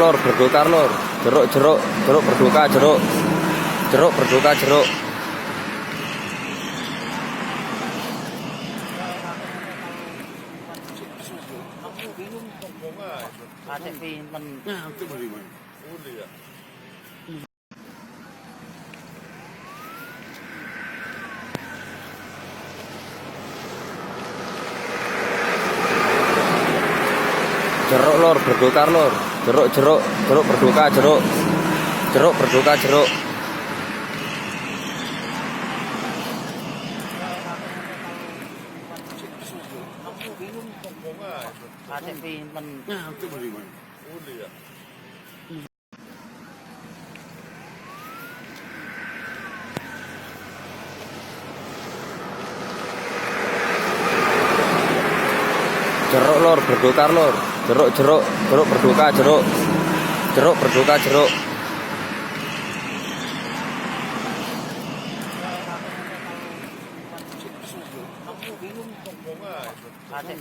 lor berduka lor. Jeruk berduka jeruk. Jeruk berduka jeruk. Jeruk lor berduka lor. Jeruk berduka jeruk. Jeruk berduka jeruk. Jeruk lor berduka lor. Jeruk berduka jeruk. Jeruk berduka jeruk. Ada